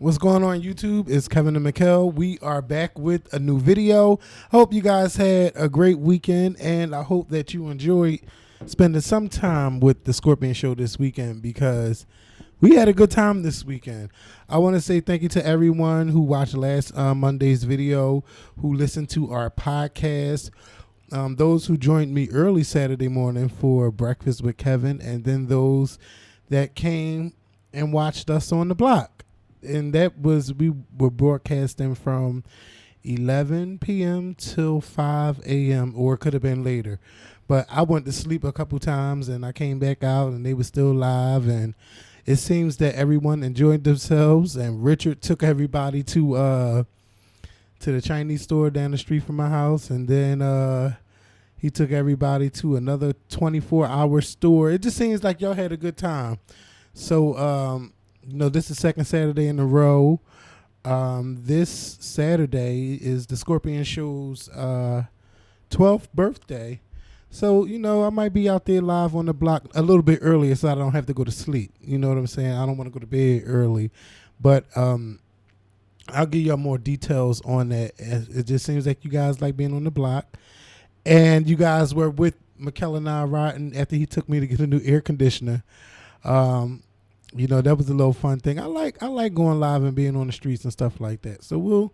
What's going on YouTube? It's Kevin and Mikkel. We are back with a new video. Hope you guys had a great weekend, and I hope that you enjoyed spending some time with the Scorpion Show this weekend, because we had a good time this weekend. I want to say thank you to everyone who watched last Monday's video, who listened to our podcast, those who joined me early Saturday morning for Breakfast with Kevin, and then those that came and watched us on the block. And that was, we were broadcasting from 11 p.m. till 5 a.m. or it could have been later. But I went to sleep a couple times and I came back out and they were still live. And it seems that everyone enjoyed themselves. And Richard took everybody to the Chinese store down the street from my house. And then he took everybody to another 24-hour store. It just seems like y'all had a good time. So, you know, this is the second Saturday in a row. This Saturday is the Scorpion Show's 12th birthday. So, you know, I might be out there live on the block a little bit earlier so I don't have to go to sleep. You know what I'm saying? I don't want to go to bed early. But I'll give y'all more details on that. It just seems like you guys like being on the block. And you guys were with Mikkel and I riding after he took me to get a new air conditioner. You know, that was a little fun thing. I like going live and being on the streets and stuff like that. So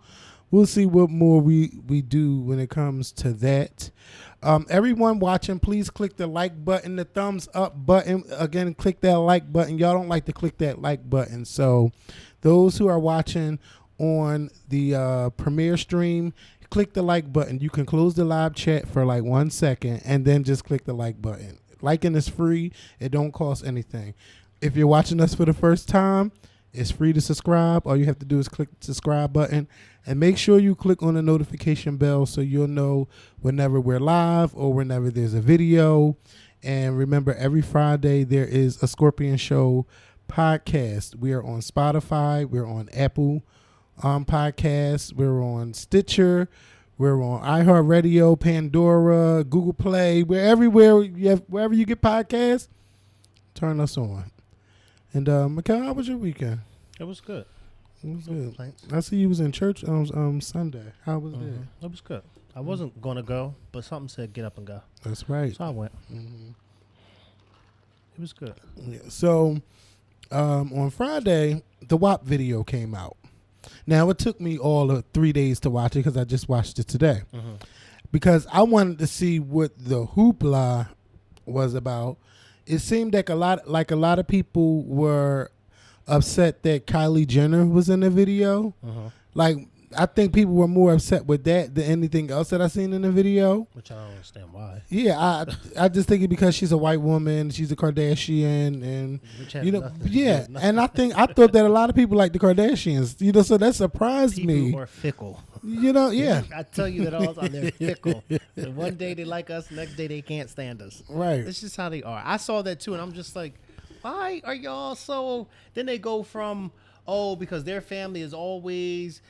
we'll see what more we do when it comes to that. Everyone watching, please click the like button, the thumbs up button. Again, click that like button. Y'all don't like to click that like button. So those who are watching on the premiere stream, click the like button. You can close the live chat for like 1 second and then just click the like button. Liking is free. It don't cost anything. If you're watching us for the first time, it's free to subscribe. All you have to do is click the subscribe button and make sure you click on the notification bell so you'll know whenever we're live or whenever there's a video. And remember, every Friday there is a Scorpion Show podcast. We are on Spotify. We're on Apple Podcasts. We're on Stitcher. We're on iHeartRadio, Pandora, Google Play. We're everywhere. Wherever you get podcasts, turn us on. And Mikkel, how was your weekend? It was good. It was good. I see you was in church on Sunday. How was that? It was good. I wasn't gonna go, but something said get up and go. That's right. So I went. It was good. Yeah. So on Friday, the WAP video came out. Now it took me all of 3 days to watch it because I just watched it today. Because I wanted to see what the hoopla was about. It seemed like a lot of people were upset that Kylie Jenner was in the video. Like, I think people were more upset with that than anything else that I seen in the video. Which I don't understand why. Yeah, I just think it because she's a white woman, she's a Kardashian, and you know, yeah. And I thought that a lot of people like the Kardashians, you know, so that surprised me. People are fickle. You know, yeah. I tell you that all the time. They're fickle. And one day they like us, next day they can't stand us. Right. That's just how they are. I saw that too, and I'm just like, why are y'all so? Then they go from, oh, because their family is always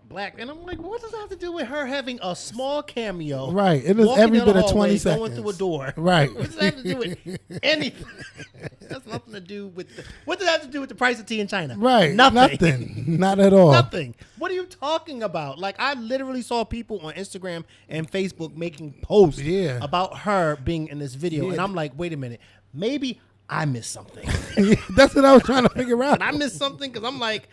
black, and I'm like, what does that have to do with her having a small cameo? Right. It is every bit of 20 seconds. Going through a door. Right. What does that have to do with anything? That's nothing to do with. What does that have to do with the price of tea in China? Right. Nothing. Not at all. Nothing. What are you talking about? Like, I literally saw people on Instagram and Facebook making posts about her being in this video, and I'm like, wait a minute, maybe I missed something. That's what I was trying to figure out. Did I missed something? Because I'm like,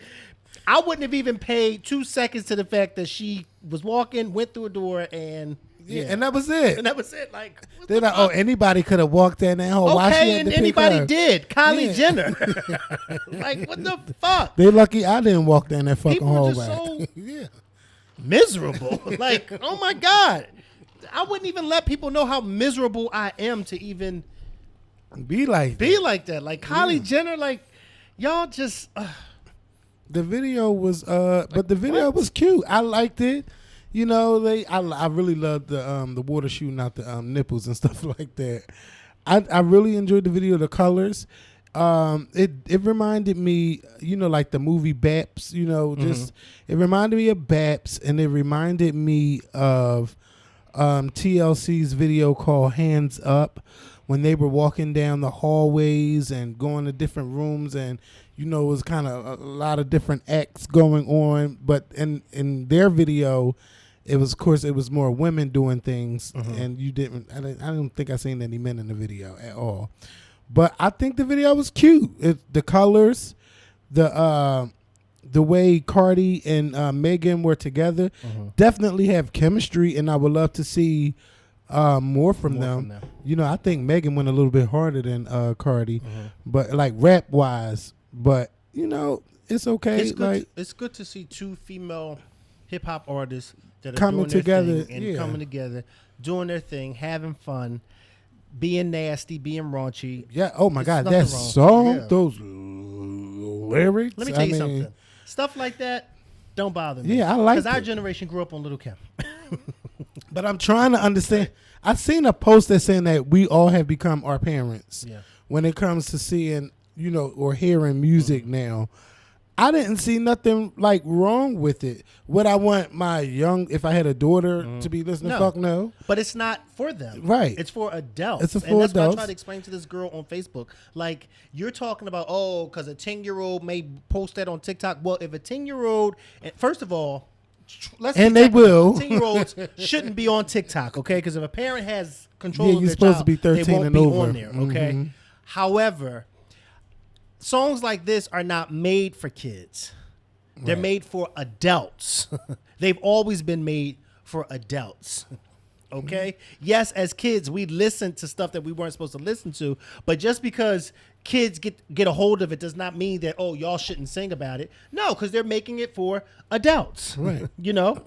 I wouldn't have even paid 2 seconds to the fact that she was walking, went through a door, and and that was it. And that was it. Like, they're like, oh, anybody could have walked in that hole. Okay, and anybody did. Kylie Jenner. Like, what the fuck? They lucky I didn't walk down that fucking People hole. Just so miserable. Like, oh my God. I wouldn't even let people know how miserable I am to even be like that. Like, Kylie Jenner, like, y'all just... The video was, but the video was cute. I liked it. You know, I really loved the water shooting out the nipples and stuff like that. I really enjoyed the video. The colors, it reminded me, you know, like the movie Baps. You know, just it reminded me of Baps, and it reminded me of TLC's video called Hands Up, when they were walking down the hallways and going to different rooms and you know, it was kind of a lot of different acts going on. But in their video, it was, of course, it was more women doing things, and I don't think I seen any men in the video at all. But I think the video was cute. The colors, the way Cardi and Megan were together, definitely have chemistry, and I would love to see more from them. You know, I think Megan went a little bit harder than Cardi, but like rap wise. But you know, it's okay. It's good to see two female hip hop artists that are coming doing their together thing and coming together, doing their thing, having fun, being nasty, being raunchy. Yeah. Oh my God, that song, those lyrics. Let me tell you something. Stuff like that don't bother me. Yeah, I like it. Because our generation grew up on Little Kim. But I'm trying to understand. I seen a post that saying that we all have become our parents when it comes to seeing, you know, or hearing music now. I didn't see nothing like wrong with it. Would I want my if I had a daughter to be listening? No. Fuck no. But it's not for them. Right. It's for adults. It's for adults. Why I try to explain to this girl on Facebook. Like, you're talking about, because a 10-year-old may post that on TikTok. Well, if a 10-year-old, first of all, they will. 10-year-olds shouldn't be on TikTok, okay? Because if a parent has control of you're their supposed child, to be 13 they won't and be over. on there, okay? However, songs like this are not made for kids. They're made for adults. They've always been made for adults. Okay? Yes, as kids, we listen to stuff that we weren't supposed to listen to, but just because kids get a hold of it does not mean that, y'all shouldn't sing about it. No, because they're making it for adults. Right. You know?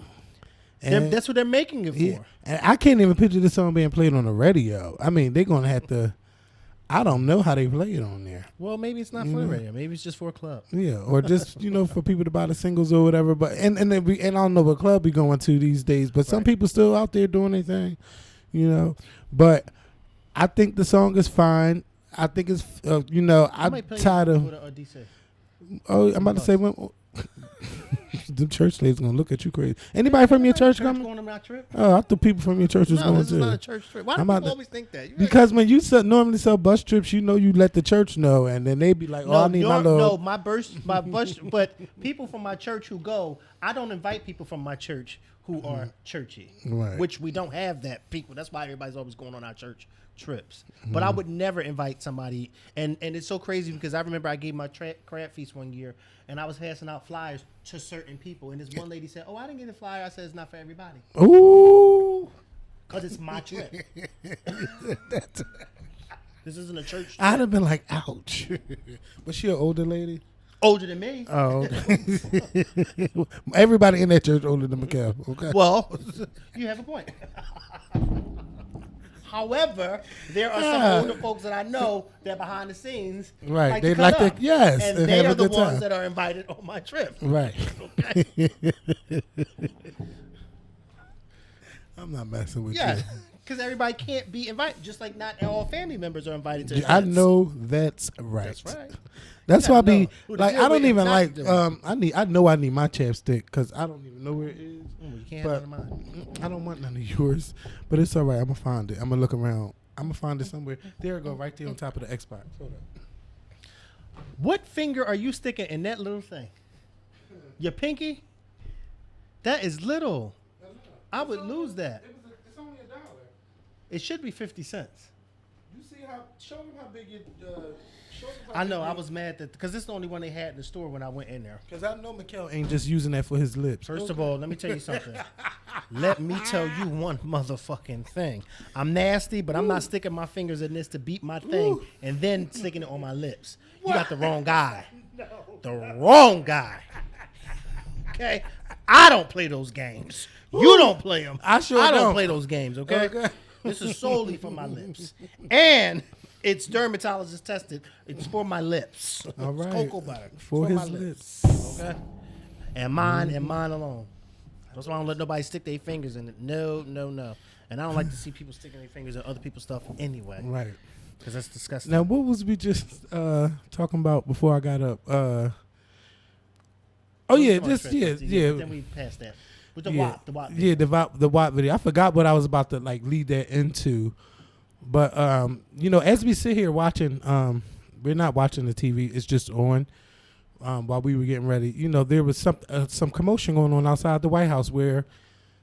That's what they're making it for. And I can't even picture this song being played on the radio. I mean, they're going to have to, I don't know how they play it on there. Well, maybe it's not for the radio. Maybe it's just for a club. Yeah, or just, you know, for people to buy the singles or whatever. But and I don't know what club we going to these days, but some people still out there doing their thing, you know. But I think the song is fine. I think it's, you know, I'm tired of. I'm about to say when. The church lady's gonna look at you crazy. Anybody from your church coming? Going on my trip? Oh, I thought people from your church was going this too. is not a church trip. Why do people always think that? Because when you normally sell bus trips, you know, you let the church know, and then they be like, I need my little. No, my bus. But people from my church who go, I don't invite people from my church who are churchy, which we don't have that people. That's why everybody's always going on our church trips. But I would never invite somebody, and it's so crazy because I remember I gave my crab feast one year, and I was passing out flyers to certain people, and this one lady said, I didn't get a flyer. I said, it's not for everybody. Ooh. Because it's my trip. This isn't a church trip. I'd have been like, ouch. Was she an older lady? Older than me. Oh, okay. Everybody in that church older than Mikhail. Okay. Well, you have a point. However, there are some older folks that I know that behind the scenes they like to, yes, and they are the ones time. that are invited on my trip. Right. Okay. I'm not messing with you. Yeah, because everybody can't be invited. Just like not all family members are invited to events. I know that's right. That's right. That's why I be like, I don't way even not like. doing I know I need my chapstick because I don't even know where it is. You can't But have none of mine. I don't want none of yours. But it's all right. I'm gonna find it. I'm gonna look around. I'm gonna find it somewhere. There it go, right there on top of the Xbox. Hold up. What finger are you sticking in that little thing? Your pinky? That is little. I would lose that. It's only $1. It should be 50 cents. You see how? Show them how big it. I know. I was mad that because this is the only one they had in the store when I went in there. Because I know Mikhail ain't just using that for his lips. First of all, let me tell you something. Let me tell you one motherfucking thing. I'm nasty, but I'm not sticking my fingers in this to beat my thing and then sticking it on my lips. You got the wrong guy. No. The wrong guy. Okay? I don't play those games. You don't play them. I don't play those games, okay? This is solely for my lips. And it's dermatologist tested. It's for my lips. All right. It's cocoa butter. For his my lips. Okay? And mine and mine alone. That's why I don't let nobody stick their fingers in it. No, no, no. And I don't like to see people sticking their fingers in other people's stuff anyway. Right. Because that's disgusting. Now, what was we just talking about before I got up? Then we passed that. With the WAP. The WAP video. Yeah, the WAP video. I forgot what I was about to like lead that into. But, you know, as we sit here watching, we're not watching the TV. It's just on. while we were getting ready. There was some commotion going on outside the White House where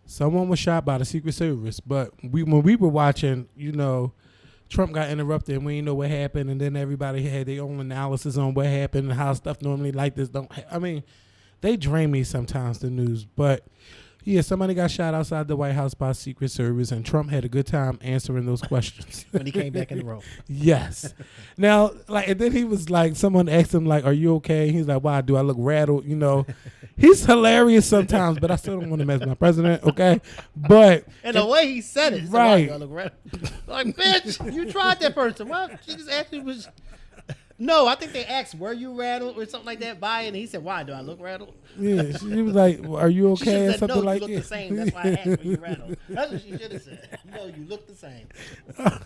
someone was shot by the Secret Service. But when we were watching, Trump got interrupted and we didn't know what happened, and then everybody had their own analysis on what happened and how stuff normally like this they drain me sometimes, the news. But yeah, somebody got shot outside the White House by Secret Service, and Trump had a good time answering those questions. When he came back in the room. Yes. Now, and then he was like, someone asked him, like, are you okay? He's like, why do I look rattled? He's hilarious sometimes, but I still don't want to mess with my president, okay? But. And the way he said it. Right. Why do I look rattled? Like, bitch, you tried that person. Well, she just actually was. No, I think they asked, were you rattled or something like that by it? And he said, why do I look rattled? Yeah, she was like, are you She okay? should Or have said, something no, like you look that. the same. That's why I asked, were you rattled? That's what she should have said. No, you look the same. Oh,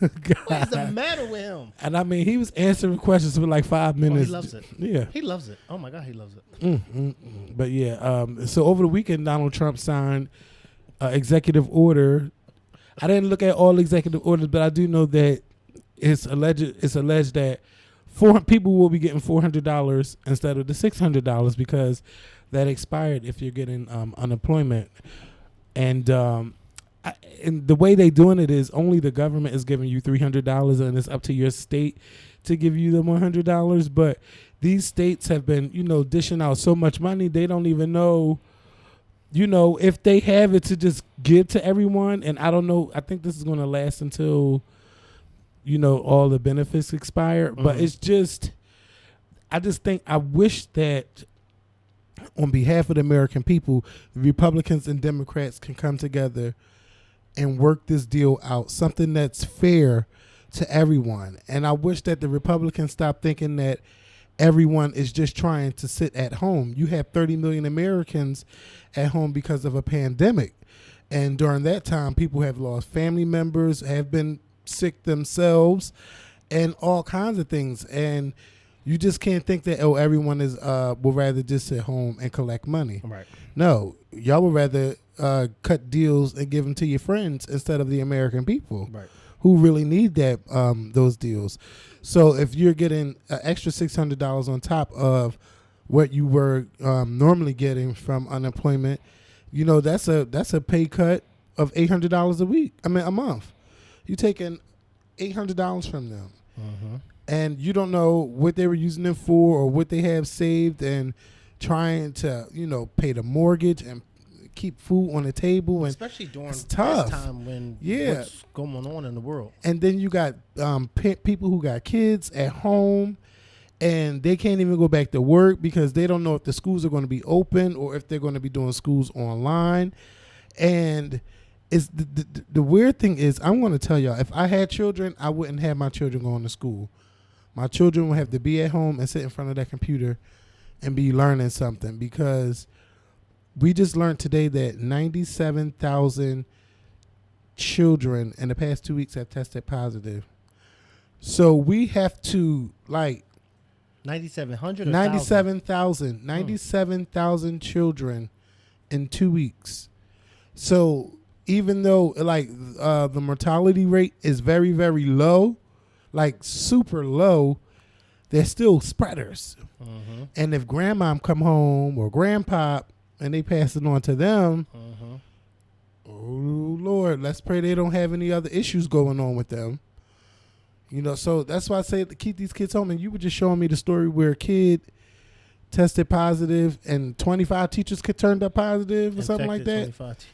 What is the matter with him? And I mean, he was answering questions for like 5 minutes. He loves it. Yeah. He loves it. Oh, my God, he loves it. But yeah, so over the weekend, Donald Trump signed executive order. I didn't look at all executive orders, but I do know that it's alleged that people will be getting $400 instead of the $600 because that expired if you're getting unemployment. And and the way they doing it is only the government is giving you $300, and it's up to your state to give you the $100. But these states have been, dishing out so much money, they don't even know, if they have it to just give to everyone. And I don't know. I think this is going to last until all the benefits expire. But it's just, I wish that on behalf of the American people, the Republicans and Democrats can come together and work this deal out, something that's fair to everyone. And I wish that the Republicans stop thinking that everyone is just trying to sit at home. You have 30 million Americans at home because of a pandemic. And during that time, people have lost family members, have been sick themselves, and all kinds of things. And you just can't think that, everyone is will rather just sit home and collect money. Right. No, y'all would rather cut deals and give them to your friends instead of the American people, Right, who really need that those deals. So if you're getting an extra $600 on top of what you were normally getting from unemployment, that's a pay cut of $800 a month. You're taking $800 from them. Mm-hmm. And you don't know what they were using them for or what they have saved, and trying to, pay the mortgage and keep food on the table. And especially during it's this tough. time when what's going on in the world. And then you got people who got kids at home, and they can't even go back to work because they don't know if the schools are going to be open or if they're going to be doing schools online. And it's the weird thing is, I'm going to tell y'all, if I had children, I wouldn't have my children going to school. My children would have to be at home and sit in front of that computer and be learning something, because we just learned today that 97,000 children in the past 2 weeks have tested positive. So we have to 9,700 97,000 children in 2 weeks. So even though the mortality rate is very, very low, super low, they're still spreaders. Mm-hmm. And if grandma come home or grandpa and they pass it on to them, Mm-hmm. oh Lord, let's pray they don't have any other issues going on with them. So that's why I say to keep these kids home. And you were just showing me the story where a kid tested positive and 25 teachers could turn up positive or something like that. 25.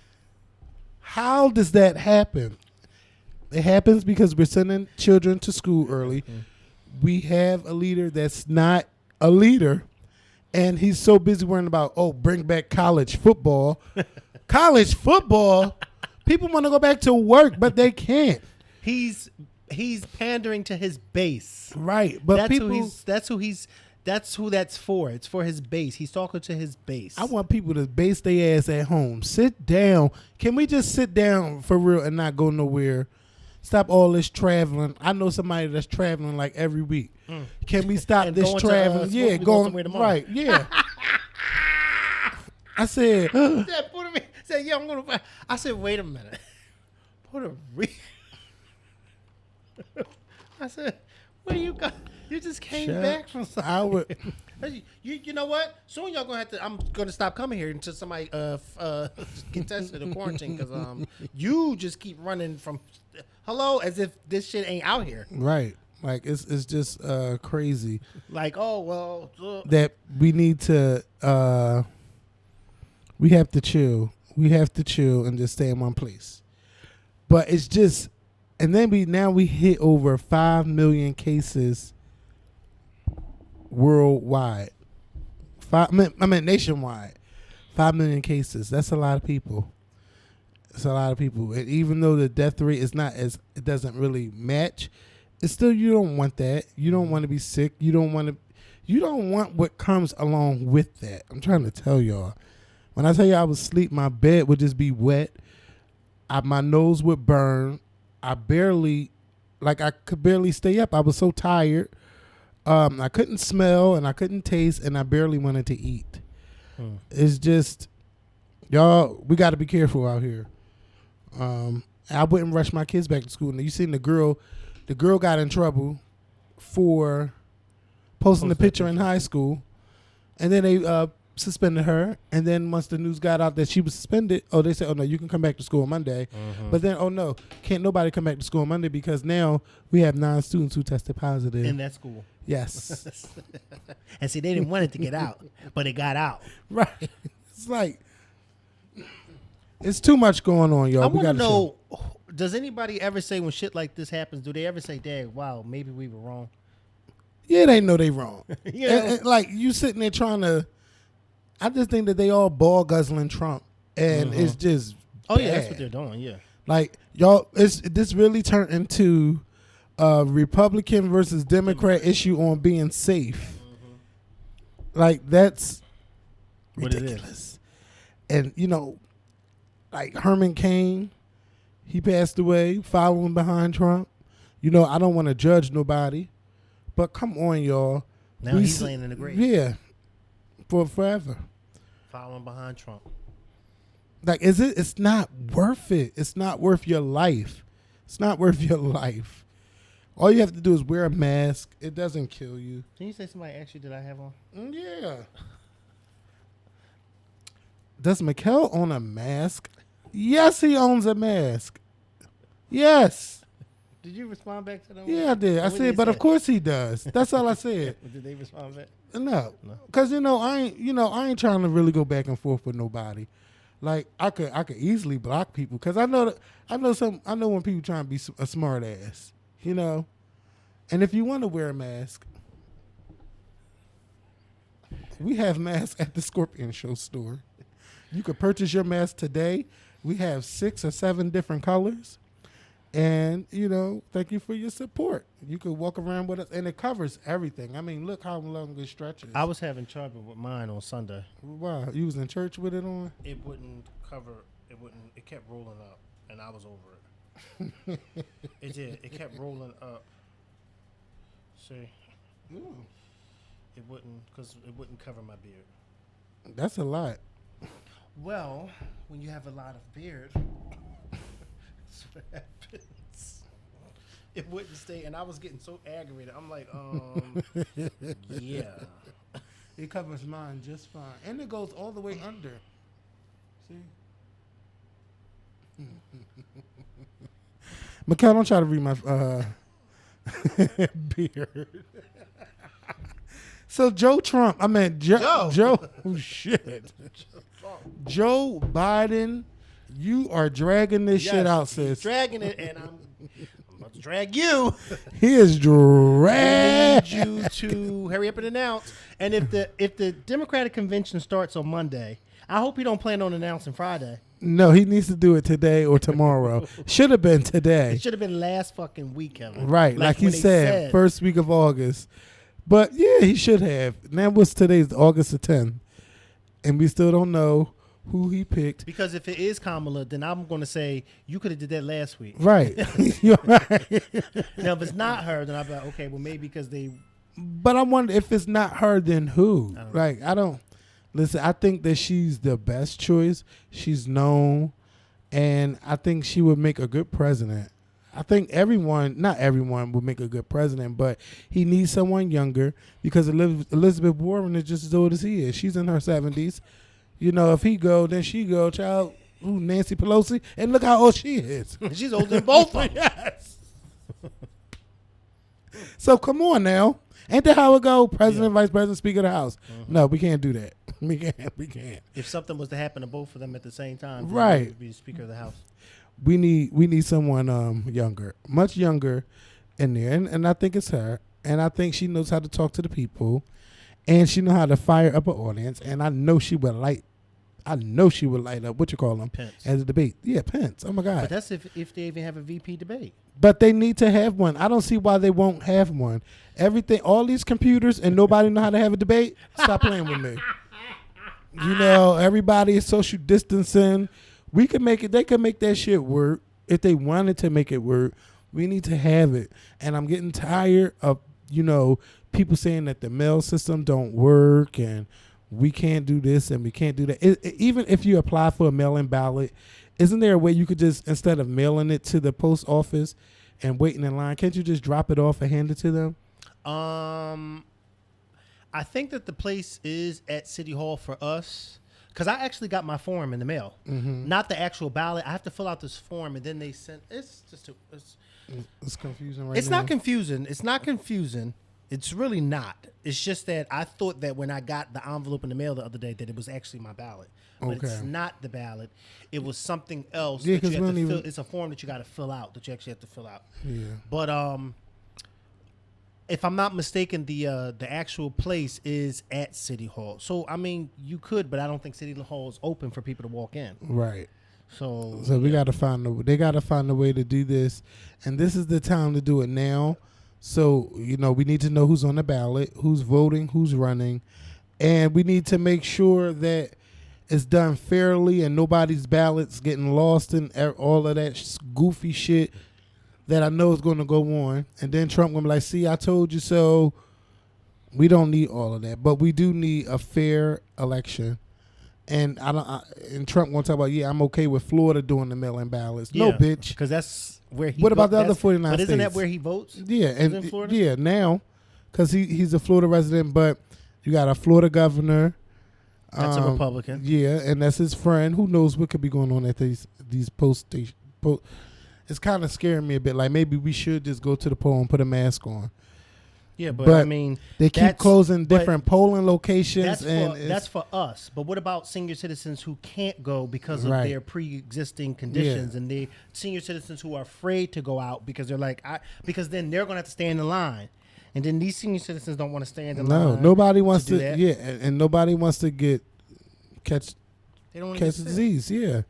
How does that happen? It happens because we're sending children to school early. Mm. We have a leader that's not a leader, and he's so busy worrying about, bring back college football. College football? People want to go back to work, but they can't. He's pandering to his base. Right. But that's who that's for. It's for his base. He's talking to his base. I want people to base their ass at home. Sit down. Can we just sit down for real and not go nowhere? Stop all this traveling. I know somebody that's traveling every week. Can we stop this traveling? Going somewhere tomorrow. Right. Yeah. I said, yeah, I'm gonna. I said, wait a minute. Puerto Rico. I said, where you got? You just came Shut back from something. I would. You know what? Soon y'all gonna have to. I'm gonna stop coming here until somebody get tested or quarantine because you just keep running from hello as if this shit ain't out here. Right. Like it's just crazy. Like That we need to we have to chill. We have to chill and just stay in one place. But it's just, and then we hit over 5 million cases worldwide. Nationwide. 5 million cases. That's a lot of people. It's a lot of people. And even though the death rate is not as, it doesn't really match, it's still, you don't want that. You don't want to be sick. You don't want what comes along with that. I'm trying to tell y'all. When I tell you I would sleep, my bed would just be wet. My nose would burn. I could barely stay up. I was so tired. I couldn't smell and I couldn't taste and I barely wanted to eat. It's just, y'all, we got to be careful out here. I wouldn't rush my kids back to school. Now, you seen the girl got in trouble for posting the picture in high school, and then they suspended her. And then once the news got out that she was suspended, they said, oh no, you can come back to school on Monday. But then, oh no, can't nobody come back to school on Monday because now we have 9 students who tested positive in that school. Yes. And see, they didn't want it to get out, but it got out. Right. It's like, it's too much going on, y'all. I want to know, does anybody ever say when shit like this happens, do they ever say, Dad, wow, maybe we were wrong? Yeah, they know they wrong. Yeah. And like, you sitting there trying to, I just think that they all ball guzzling Trump. And it's just bad. Yeah, that's what they're doing, yeah. Like, y'all, this really turned into a Republican versus Democrat issue on being safe. Like, that's ridiculous. And, like Herman Cain, he passed away following behind Trump. I don't want to judge nobody, but come on, y'all. Now he's laying in the grave. Yeah, for forever. Following behind Trump. Like, it's not worth it. It's not worth your life. It's not worth your life. All you have to do is wear a mask. It doesn't kill you. Can you say somebody asked you, did I have on? Yeah. Does Mikkel own a mask? Yes, he owns a mask. Yes. Did you respond back to them? Yeah, I did. I said, but of course he does. That's all I said. Did they respond back? No. Because, I ain't trying to really go back and forth with nobody. Like, I could easily block people because I know when people trying to be a smart ass, And if you want to wear a mask, we have masks at the Scorpion Show store. You could purchase your mask today. We have 6 or 7 different colors. And, thank you for your support. You could walk around with us, and it covers everything. I mean, look how long it stretches. I was having trouble with mine on Sunday. Wow, you was in church with it on? It wouldn't cover, it kept rolling up, and I was over it. It did. It kept rolling up. See? Ooh. It wouldn't cover my beard. That's a lot. Well, when you have a lot of beard, that's what happens. It wouldn't stay, and I was getting so aggravated. I'm like, yeah. It covers mine just fine. And it goes all the way under. See? Mikkel, don't try to read my beard. So Joe, oh shit. Joe Biden, you are dragging this shit out, sis. Dragging it, and I'm about to drag you. He is dragging. I need you to hurry up and announce. And if the Democratic convention starts on Monday, I hope you don't plan on announcing Friday. No, he needs to do it today or tomorrow. Should have been today. It should have been last fucking week, Kevin. Right, like he said, first week of August. But yeah, he should have. Now what's today's August the 10th? And we still don't know who he picked. Because if it is Kamala, then I'm going to say, you could have did that last week. Right. You're right. Now, if it's not her, then I'll be like, okay, well, maybe because they... But I wonder if it's not her, then who? Listen, I think that she's the best choice. She's known, and I think she would make a good president. I think not everyone would make a good president, but he needs someone younger because Elizabeth Warren is just as old as he is. She's in her 70s. You know, if he go, then she go. Child, who, Nancy Pelosi? And look how old she is. She's older than both of them. Yes. So come on now. Ain't that how it go? President, Vice President, Speaker of the House. Mm-hmm. No, we can't do that. We can't. If something was to happen to both of them at the same time, right, would be Speaker of the House. We need someone younger, much younger in there. And I think it's her. And I think she knows how to talk to the people. And she knows how to fire up an audience. And I know she would light up, what you call them? Pence. As a debate. Yeah, Pence. Oh, my God. But that's if they even have a VP debate. But they need to have one. I don't see why they won't have one. Everything, all these computers, and nobody know how to have a debate. Stop playing with me. You know, everybody is social distancing. We could make it. They could make that shit work if they wanted to make it work. We need to have it. And I'm getting tired of, people saying that the mail system don't work and we can't do this and we can't do that. Even if you apply for a mail-in ballot, isn't there a way you could just, instead of mailing it to the post office and waiting in line, can't you just drop it off and hand it to them? I think that the place is at City Hall for us, because I actually got my form in the mail. Mm-hmm. Not the actual ballot. I have to fill out this form, and then they send. It's confusing It's not confusing. It's not confusing. It's really not. It's just that I thought that when I got the envelope in the mail the other day that it was actually my ballot. But it's not the ballot. It was something else. Yeah, that you have to fill. It's a form that you got to fill out, that you actually have to fill out. Yeah. But if I'm not mistaken, the actual place is at City Hall. So, I mean, you could, but I don't think City Hall is open for people to walk in. Right. So we got to they got to find a way to do this. And this is the time to do it now. So, we need to know who's on the ballot, who's voting, who's running. And we need to make sure that it's done fairly and nobody's ballots getting lost in all of that goofy shit that I know is going to go on. And then Trump going to be like, see, I told you so. We don't need all of that. But we do need a fair election. And and Trump going to talk about, I'm okay with Florida doing the mail-in ballots. Yeah, no, bitch. Because that's where he What about the other 49 but states? Isn't that where he votes? Yeah. And in Florida? Yeah, now. Because he's a Florida resident. But you got a Florida governor. That's a Republican. Yeah, and that's his friend. Who knows what could be going on at these post stations. It's kind of scaring me a bit. Like, maybe we should just go to the poll and put a mask on. Yeah, but I mean, they keep closing different polling locations. That's for us. But what about senior citizens who can't go because of their pre-existing conditions, and the senior citizens who are afraid to go out because they're like, because then they're going to have to stand in line. And then these senior citizens don't want to stand in line. No, nobody wants to. Yeah, and nobody wants to catch disease. Yeah.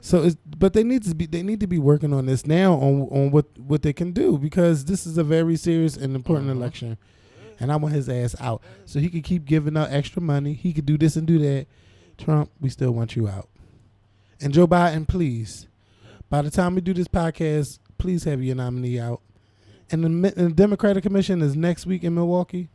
So, but they need to be working on this now on what they can do, because this is a very serious and important election, and I want his ass out so he could keep giving out extra money. He could do this and do that. Trump, we still want you out. And Joe Biden, please, by the time we do this podcast, please have your nominee out. And the Democratic Commission is next week in Milwaukee,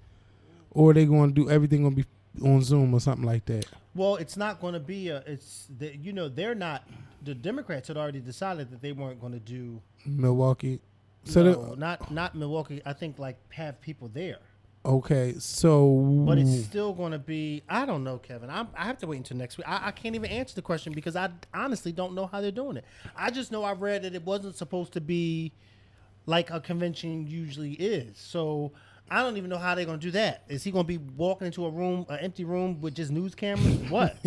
or are they going to do everything going to be on Zoom or something like that? Well, it's not going to be they're not. The Democrats had already decided that they weren't going to do Milwaukee. So no, not Milwaukee. I think have people there. Okay, so but it's still going to be. I don't know, Kevin. I have to wait until next week. I can't even answer the question because I honestly don't know how they're doing it. I just know I read that it wasn't supposed to be like a convention usually is. So I don't even know how they're going to do that. Is he going to be walking into an empty room with just news cameras? What?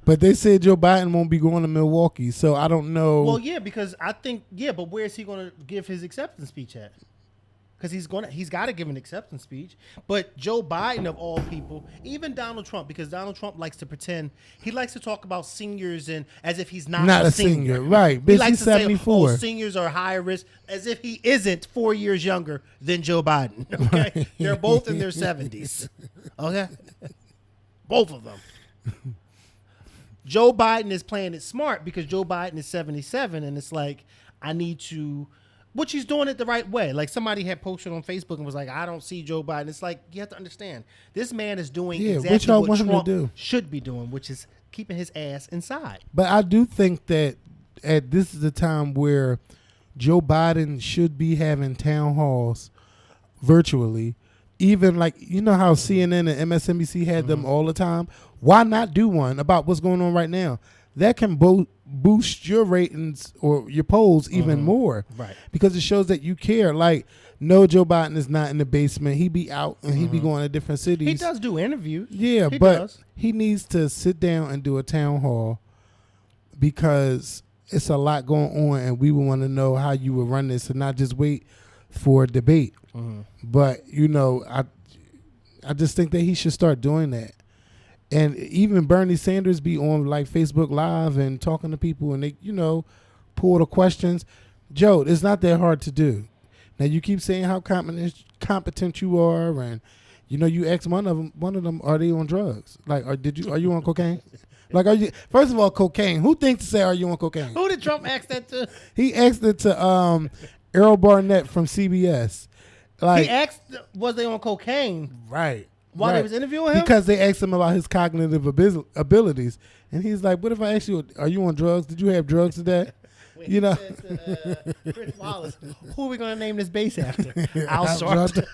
But they said Joe Biden won't be going to Milwaukee, so I don't know. Well, yeah, because I think, but where is he going to give his acceptance speech at? Because he's got to give an acceptance speech. But Joe Biden, of all people, even Donald Trump, because Donald Trump likes to pretend, he likes to talk about seniors and as if he's not a senior. Right. He likes he's to 74. Say, seniors are higher risk, as if he isn't 4 years younger than Joe Biden. Okay, right. They're both in their 70s. Okay, both of them. Joe Biden is playing it smart because Joe Biden is 77, and it's like, I need to. Which he's doing it the right way. Like somebody had posted on Facebook and was like, I don't see Joe Biden. It's like, you have to understand, this man is doing exactly what Trump should be doing, which is keeping his ass inside. But I do think that this is a time where Joe Biden should be having town halls virtually. Even like, you know how CNN and MSNBC had them all the time? Why not do one about what's going on right now? That can boost your ratings or your polls even more. Right. Because it shows that you care. Like, no, Joe Biden is not in the basement. He be out and he be going to different cities. He does do interviews. Yeah, but he needs to sit down and do a town hall because it's a lot going on and we would want to know how you would run this and not just wait for a debate. But, you know, I just think that he should start doing that. And even Bernie Sanders be on like Facebook Live and talking to people and they, you know, pull the questions. Joe, it's not that hard to do. Now you keep saying how competent you are, and you know you ask one of them, are they on drugs? Like, are you on cocaine? Like, are you? First of all, cocaine. Who thinks to say are you on cocaine? Who did Trump ask that to? He asked it to Errol Barnett from CBS. Like, he asked, was they on cocaine? Right. While they was interviewing him? Because they asked him about his cognitive abilities. And he's like, what if I ask you, are you on drugs? Did you have drugs today? You know? Said to, Chris Wallace, who are we going to name this base after? Al Sharpton.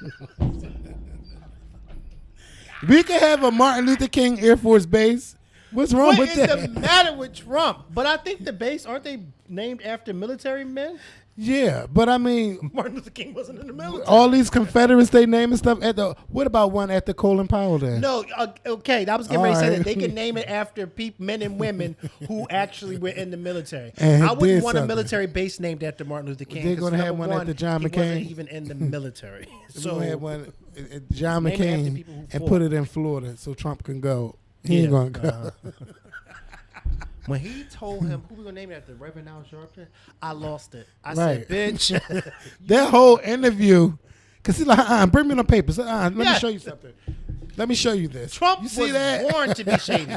We could have a Martin Luther King Air Force Base. What's wrong with that? What is the matter with Trump? But I think the base, aren't they named after military men? Yeah, but I mean, Martin Luther King wasn't in the military. All these Confederates they name and stuff at the. What about one at the Colin Powell then? No, okay. I was getting ready to say that they can name it after men and women who actually were in the military. And I wouldn't want something. a military base named after Martin Luther King. They're gonna have one at the John he McCain. wasn't even in the military. So we have one at John name it after McCain people who and fought. put it in Florida so Trump can go. He ain't gonna go. When he told him, who we gonna name it after, Reverend Al Sharpton, I lost it. I Right. said, bitch. That whole interview, because he's like, bring me the papers. Let me show you something. Let me show you this. Trump you see was that? born to be shady.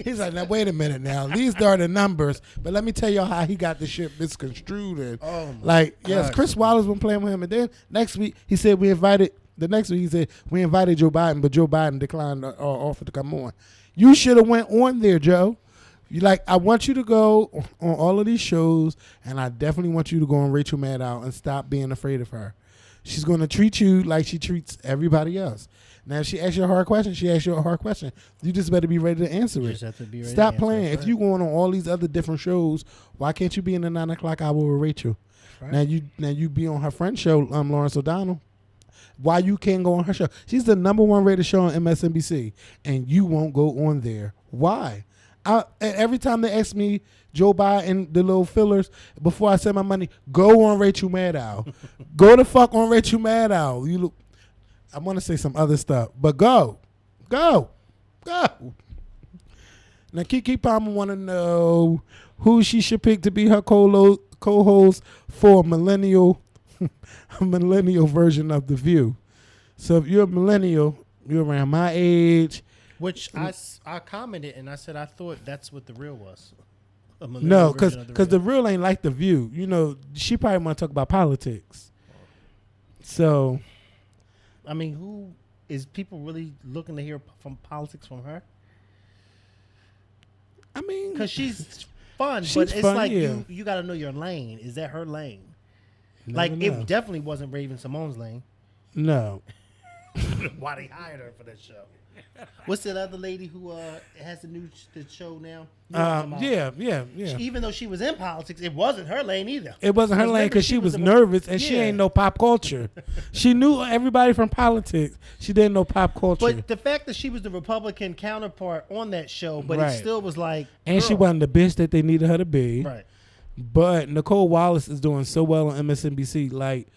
He's like, now wait a minute now. These are the numbers, but let me tell y'all how he got the shit misconstrued. And like, yes, Chris Wallace been playing with him, and then next week he said we invited. The next week he said we invited Joe Biden, but Joe Biden declined our offer to come on. You should have went on there, Joe. You like, I want you to go on all of these shows, and I definitely want you to go on Rachel Maddow and stop being afraid of her. She's going to treat you like she treats everybody else. Now, if she asks you a hard question, she asks you a hard question. You just better be ready to answer it. Have to be ready Stop to answer playing. it, If you going on all these other different shows, why can't you be in the 9 o'clock hour with Rachel? Right. Now you be on her friend show, Lawrence O'Donnell. Why you can't go on her show? She's the #1 rated show on MSNBC, and you won't go on there. Why? Every time they ask me, Joe Biden, the little fillers, before I send my money, go on Rachel Maddow. Go the fuck on Rachel Maddow. You look. I want to say some other stuff, but go. Now Keke Palmer want to know who she should pick to be her co-host for a millennial version of The View. So if you're a millennial, you're around my age. Which I commented and I said I thought that's what The Real was. No, because The Real ain't like The View. You know, she probably want to talk about politics. So, I mean, who is people really looking to hear from politics from her? I mean, because she's fun, she's but it's fun, like yeah. you got to know your lane. Is that her lane? Never Like know. it definitely wasn't Raven Simone's lane. No. Why they hired her for that show? What's that other lady who has the show now? Yeah. Even though she was in politics, it wasn't her lane either. It wasn't her lane because she was nervous and she ain't know pop culture. She knew everybody from politics. She didn't know pop culture. But the fact that she was the Republican counterpart on that show, but Right. it still was like, and she wasn't the bitch that they needed her to be. right. But Nicole Wallace is doing so well on MSNBC. Like,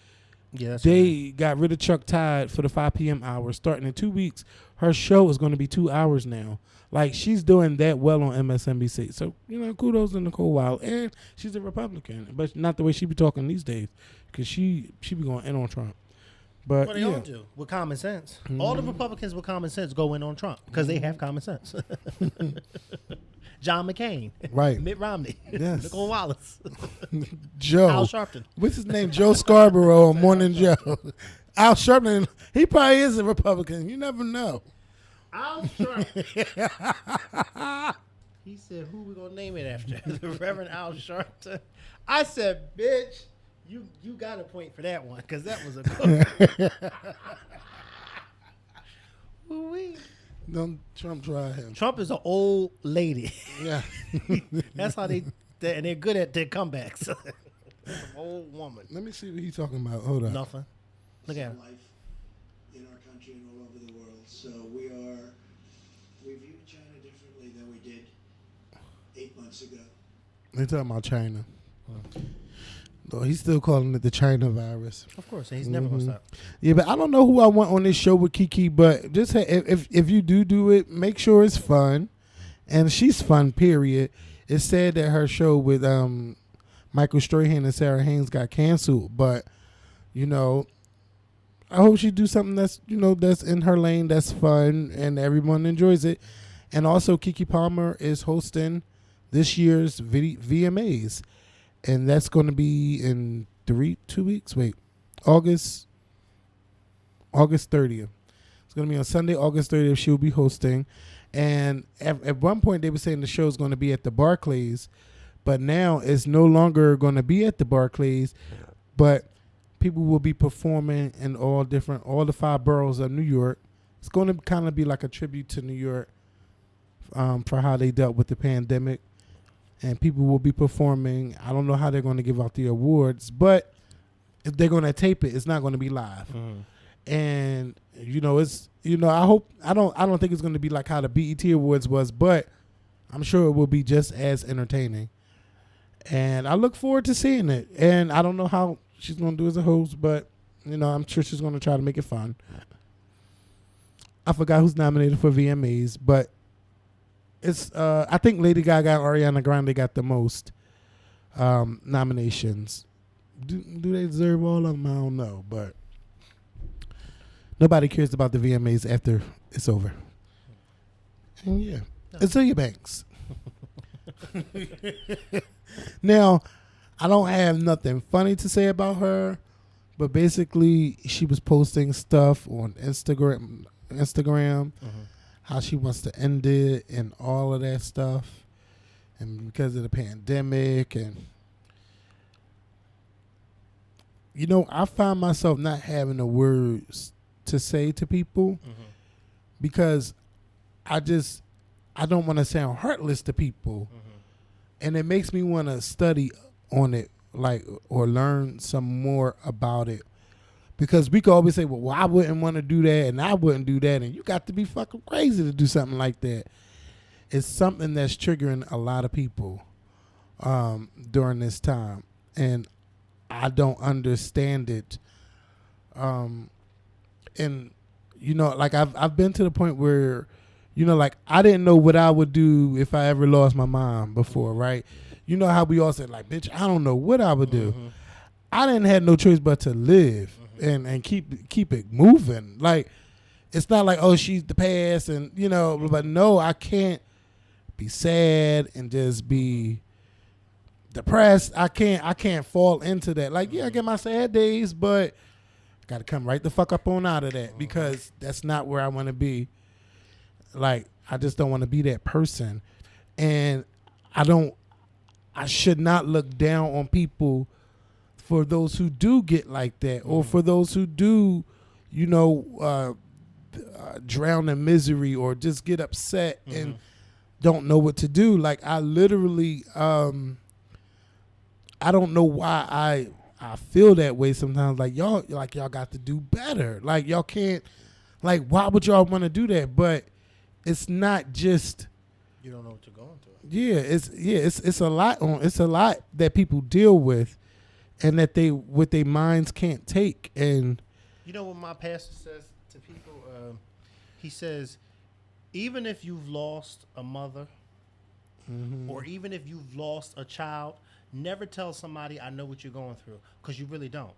Yeah, that's they got rid of Chuck Todd for the 5 p.m. hour. Starting in 2 weeks, her show is going to be 2 hours now. Like, she's doing that well on MSNBC. So, you know, kudos to Nicole Wallace. And she's a Republican, but not the way she be talking these days, because she be going in on Trump. But what they all do with common sense. Mm-hmm. All the Republicans with common sense go in on Trump because they have common sense. John McCain, Right. Mitt Romney, Yes. Nicole Wallace, Joe. Al Sharpton. What's his name? Joe Scarborough on Morning Joe. Al Sharpton, he probably is a Republican. You never know. Al Sharpton. He said, who we going to name it after? The Reverend Al Sharpton. I said, bitch, You got a point for that one because that was a good one. Ooh-wee. Don't Trump try him. Trump is an old lady. Yeah. That's how and they're good at their comebacks. An old woman. Let me see what he's talking about. Hold on. Nothing. Look at him. Life in our country and all over the world. So we view China differently than we did 8 months ago. They're talking about China. Though he's still calling it the China virus. Of course, and he's never gonna stop. Yeah, but I don't know who I want on this show with Kiki. But just if you do it, make sure it's fun, and she's fun. Period. It's said that her show with Michael Strahan and Sarah Haynes got canceled, but you know, I hope she do something that's that's in her lane, that's fun, and everyone enjoys it. And also, Kiki Palmer is hosting this year's VMAs. And that's going to be in 2 weeks. Wait, August 30th. It's going to be on Sunday, August 30th. She'll be hosting. And at one point, they were saying the show is going to be at the Barclays. But now it's no longer going to be at the Barclays. But people will be performing in all the 5 boroughs of New York. It's going to kind of be like a tribute to New York for how they dealt with the pandemic. And people will be performing. I don't know how they're going to give out the awards, but if they're going to tape it, it's not going to be live. Mm-hmm. And it's I don't think it's going to be like how the BET Awards was, but I'm sure it will be just as entertaining. And I look forward to seeing it. And I don't know how she's going to do as a host, but I'm sure she's going to try to make it fun. I forgot who's nominated for VMAs, but it's I think Lady Gaga and Ariana Grande got the most nominations. Do they deserve all of them? I don't know, but nobody cares about the VMAs after it's over. And yeah, Azealia Banks. Now, I don't have nothing funny to say about her, but basically she was posting stuff on Instagram. Mm-hmm. How she wants to end it and all of that stuff. And because of the pandemic and I find myself not having the words to say to people because I don't want to sound heartless to people. And it makes me want to study on it or learn some more about it. Because we could always say, well, I wouldn't want to do that, and I wouldn't do that, and you got to be fucking crazy to do something like that. It's something that's triggering a lot of people during this time, and I don't understand it. And I've been to the point where, I didn't know what I would do if I ever lost my mom before, right? You know how we all said, bitch, I don't know what I would do. Mm-hmm. I didn't have no choice but to live. And keep it moving. It's not like, oh, she's the past and but no, I can't be sad and just be depressed. I can't fall into that. I get my sad days, but I gotta come right the fuck up on out of that because that's not where I wanna be. I just don't wanna be that person. And I should not look down on people for those who do get like that, or for those who do, drown in misery or just get upset and don't know what to do. I literally, I don't know why I feel that way sometimes. Y'all got to do better. Y'all can't, why would y'all want to do that? But it's not just. You don't know what you're going through. Yeah, it's a lot it's a lot that people deal with. And that what their minds can't take. And what my pastor says to people? He says, even if you've lost a mother, or even if you've lost a child, never tell somebody, I know what you're going through, because you really don't.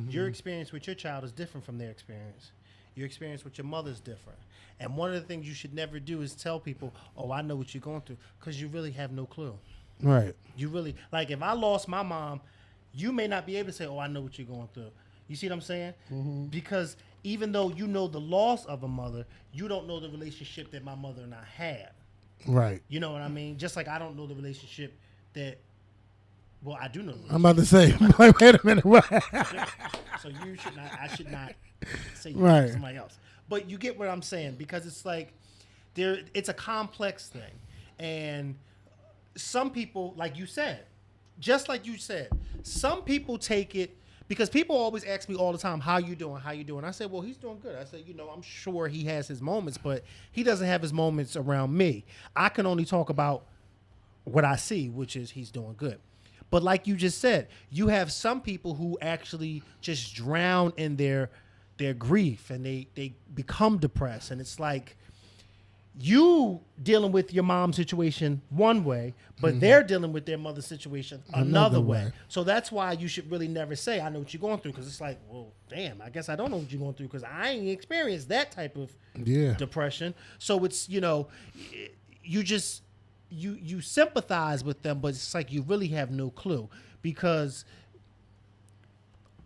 Your experience with your child is different from their experience. Your experience with your mother is different. And one of the things you should never do is tell people, oh, I know what you're going through, because you really have no clue. Right. You really, if I lost my mom, you may not be able to say, oh, I know what you're going through. You see what I'm saying? Because even though you know the loss of a mother, you don't know the relationship that my mother and I had. Right. You know what I mean? Just like I don't know the relationship that Well, I do know. I'm about to say, like, wait a minute, what? So you should not. I should not say Right. somebody else. But you get what I'm saying, because it's like it's a complex thing, and some people, like you said, just like you said, some people take it, because people always ask me all the time, how you doing? How you doing? I said, well, he's doing good. I said, I'm sure he has his moments, but he doesn't have his moments around me. I can only talk about what I see, which is he's doing good. But like you just said, you have some people who actually just drown in their grief, and they become depressed. And it's like, you dealing with your mom's situation one way, but they're dealing with their mother's situation another way. So that's why you should really never say, I know what you're going through, because it's like, well, damn, I guess I don't know what you're going through, because I ain't experienced that type of depression. So it's, you just, you sympathize with them, but it's like you really have no clue, because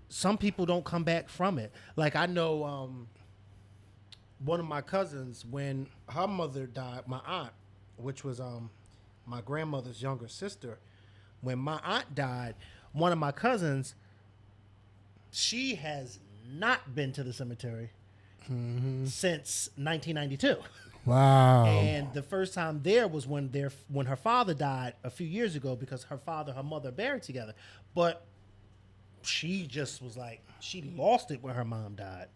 some people don't come back from it. Like, I know one of my cousins, when her mother died, my aunt, which was my grandmother's younger sister, when my aunt died, one of my cousins, she has not been to the cemetery since 1992. Wow. And the first time there was when her father died a few years ago, because her mother buried together. But she just was like, she lost it when her mom died.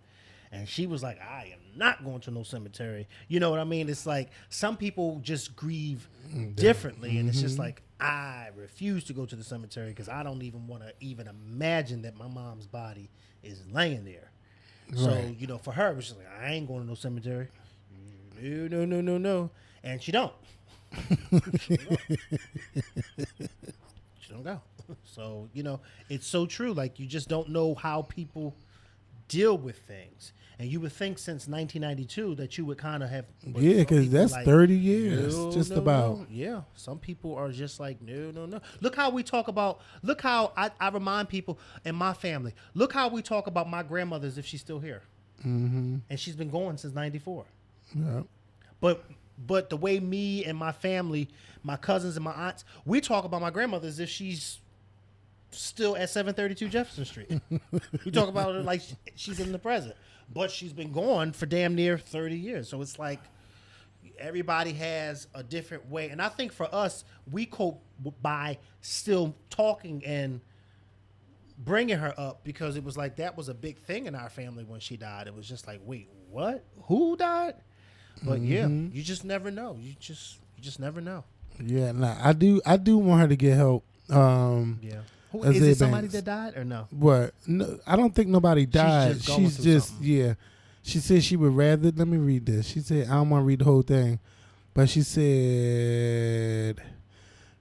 And she was like, I am not going to no cemetery. You know what I mean? It's like, some people just grieve differently. And it's just like, I refuse to go to the cemetery, because I don't even want to even imagine that my mom's body is laying there. Right. So, for her, it was just like, I ain't going to no cemetery. No. And she don't. She don't go. So, it's so true. Like, you just don't know how people deal with things. And you would think since 1992 that you would kind of have... Yeah, because that's like, 30 years, just about. No. Yeah. Some people are just like, no. Look how we talk about... Look how I remind people in my family. Look how we talk about my grandmother as if she's still here. Mm-hmm. And she's been going since 94. Yeah. But the way me and my family, my cousins and my aunts, we talk about my grandmother as if she's still at 732 Jefferson Street. We talk about her like she's in the present. But she's been gone for damn near 30 years. So it's like everybody has a different way. And I think for us, we cope by still talking and bringing her up, because it was like that was a big thing in our family when she died. It was just like, wait, what? Who died? But yeah, you just never know. You just never know. Yeah, I do want her to get help. Yeah. Is it somebody that died or no? What? No, I don't think nobody died. She's just yeah. She said she would rather. Let me read this. She said, I don't want to read the whole thing, but she said,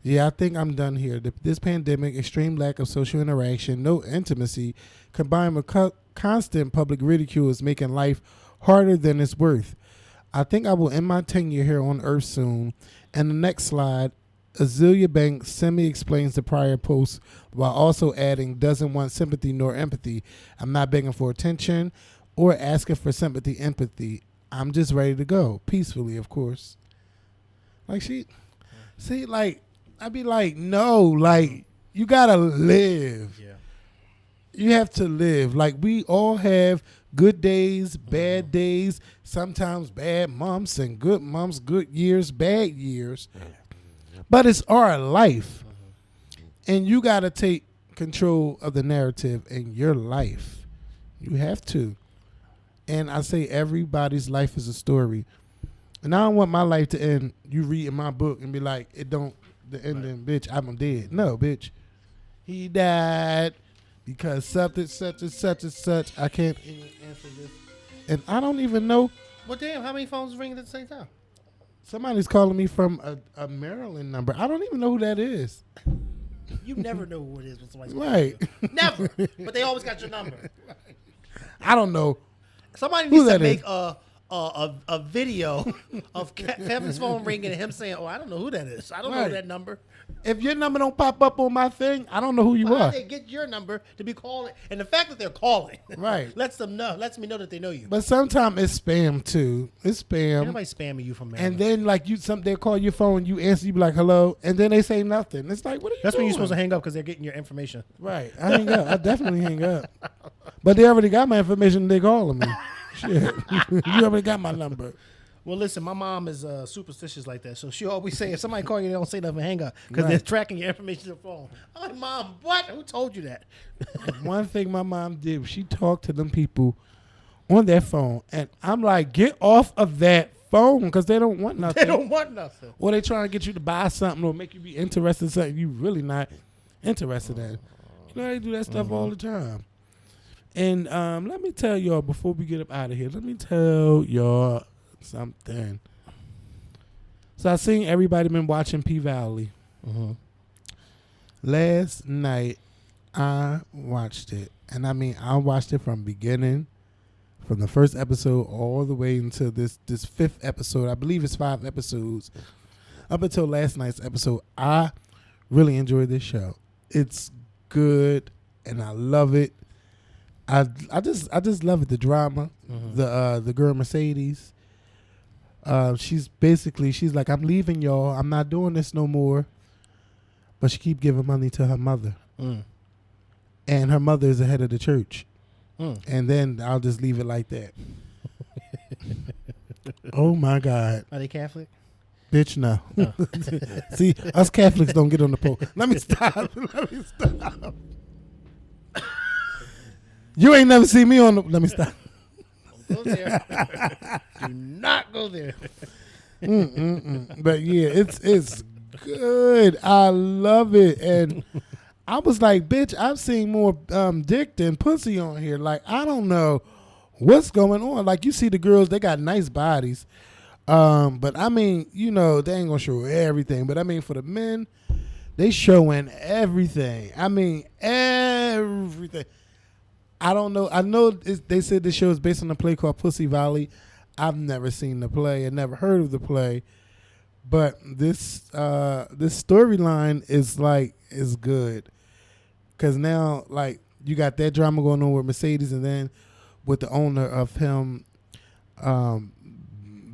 yeah, I think I'm done here. This pandemic, extreme lack of social interaction, no intimacy, combined with constant public ridicule, is making life harder than it's worth. I think I will end my tenure here on Earth soon. And the next slide, Azealia Banks semi-explains the prior post while also adding, doesn't want sympathy nor empathy. I'm not begging for attention or asking for sympathy, empathy. I'm just ready to go. Peacefully, of course. Like I'd be like, no, like, you gotta live. Yeah. You have to live. Like, we all have good days, bad days, sometimes bad months and good months, good years, bad years. But it's our life. And you got to take control of the narrative in your life. You have to. And I say everybody's life is a story. And I don't want my life to end, you reading my book and be like, the ending, bitch, I'm dead. No, bitch. He died because something, such and such and such. I can't even answer this. And I don't even know. Well, damn, how many phones ringing at the same time? Somebody's calling me from a Maryland number. I don't even know who that is. You never know who it is when somebody's right. Never. But they always got your number. I don't know. Somebody needs to make a a video of Kevin's phone ringing and him saying, "Oh, I don't know who that is. I don't know Right. that number." If your number don't pop up on my thing, I don't know who you Why are. they get your number to be calling? And the fact that they're calling, Right. lets me know that they know you. But sometimes it's spam too. It's spam. Ain't nobody spamming you from Maryland. And then like they call your phone, you answer, you be like hello, and then they say nothing. It's like, what are you That's doing? when you're supposed to hang up because they're getting your information. Right. I hang up. I definitely hang up. But they already got my information. They calling me. Shit. You already got my number. Well, listen, my mom is superstitious like that, so she always say if somebody call you, they don't say nothing, hang up because Right. they're tracking your information to the phone. I'm like, Mom, what? Who told you that? One thing my mom did, she talked to them people on their phone, and I'm like, get off of that phone because they don't want nothing. They don't want nothing. Or they trying to get you to buy something or make you be interested in something you really not interested in. You know, they do that stuff all the time. And let me tell y'all, before we get up out of here, let me tell y'all something. So I seen everybody been watching P-Valley. Last night, I watched it. And I mean, I watched it from beginning, from the first episode all the way until this fifth episode. I believe it's 5 episodes. Up until last night's episode, I really enjoyed this show. It's good, and I love it. I just love it. The drama, the girl Mercedes. She's like, I'm leaving y'all. I'm not doing this no more. But she keep giving money to her mother, and her mother is the head of the church. And then I'll just leave it like that. Oh my God. Are they Catholic? Bitch, no. Oh. See, us Catholics don't get on the pole. Let me stop. Let me stop. You ain't never seen me on the... Let me stop. Don't go there. Do not go there. But yeah, it's good. I love it. And I was like, bitch, I've seen more dick than pussy on here. Like, I don't know what's going on. Like, you see the girls, they got nice bodies. But I mean, you know, they ain't gonna show everything. But I mean, for the men, they showing everything. I mean, everything. I don't know. I know they said this show is based on a play called Pussy Valley. I've never seen the play and never heard of the play. But this storyline is good. Cause now, like, you got that drama going on with Mercedes, and then with the owner of him,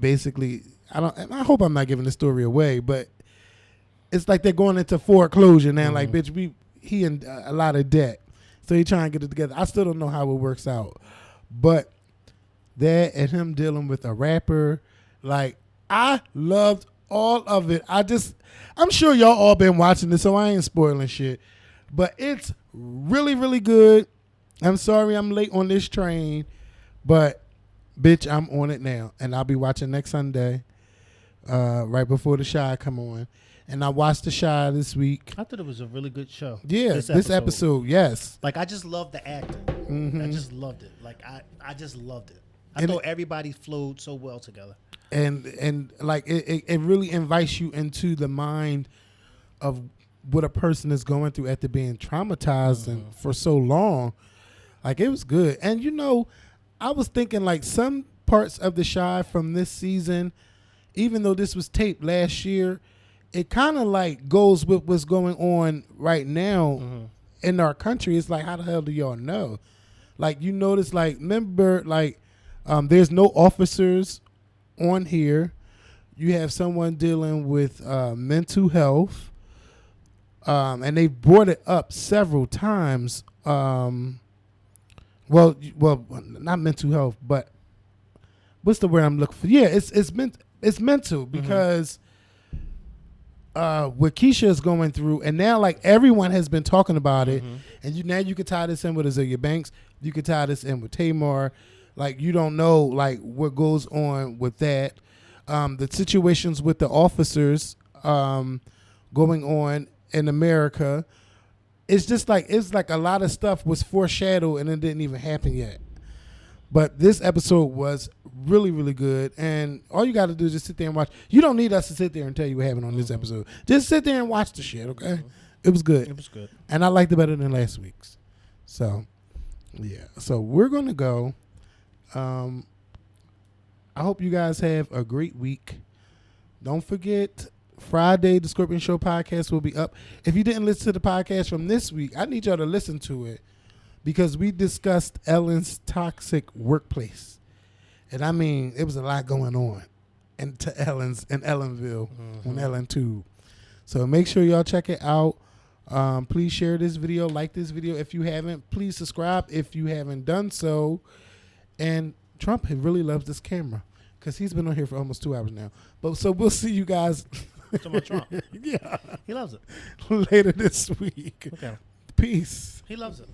basically, I hope I'm not giving the story away, but it's like they're going into foreclosure now. Like, bitch, he in a lot of debt, so he trying to get it together. I still don't know how it works out, but that and him dealing with a rapper, like, I loved all of it. I'm sure y'all all been watching this, so I ain't spoiling shit. But it's really, really good. I'm sorry I'm late on this train, but bitch, I'm on it now. And I'll be watching next Sunday, right before the Shy come on. And I watched the Shy this week. I thought it was a really good show. Yeah, this episode, yes. Like, I just loved the acting. I just loved it. Like, I just loved it. I thought everybody flowed so well together. And like it really invites you into the mind of what a person is going through after being traumatized and for so long. Like, it was good. And you know, I was thinking like some parts of the Shy from this season, even though this was taped last year, it kind of like goes with what's going on right now in our country. It's like, how the hell do y'all know? Like, you notice, like, remember, like, there's no officers on here. You have someone dealing with mental health, and they brought it up several times. Well, not mental health, but what's the word I'm looking for? Yeah, it's mental because what Keisha is going through, and now like everyone has been talking about it, and now you could tie this in with Azealia Banks. You could tie this in with Tamar. Like, you don't know like what goes on with that. The situations with the officers going on in America. It's just like, it's like a lot of stuff was foreshadowed and it didn't even happen yet. But this episode was really, really good. And all you got to do is just sit there and watch. You don't need us to sit there and tell you what happened on this episode. Just sit there and watch the shit, okay? It was good. It was good. And I liked it better than last week's. So, yeah. So we're going to go. I hope you guys have a great week. Don't forget, Friday, the Scorpion Show podcast will be up. If you didn't listen to the podcast from this week, I need y'all to listen to it because we discussed Ellen's toxic workplace. And I mean, it was a lot going on in Ellenville on Ellen Tube. So make sure y'all check it out. Please share this video, like this video if you haven't. Please subscribe if you haven't done so. And Trump really loves this camera because he's been on here for almost 2 hours now. But so we'll see you guys. Talking about Trump. Yeah. He loves it. Later this week. Okay. Peace. He loves it.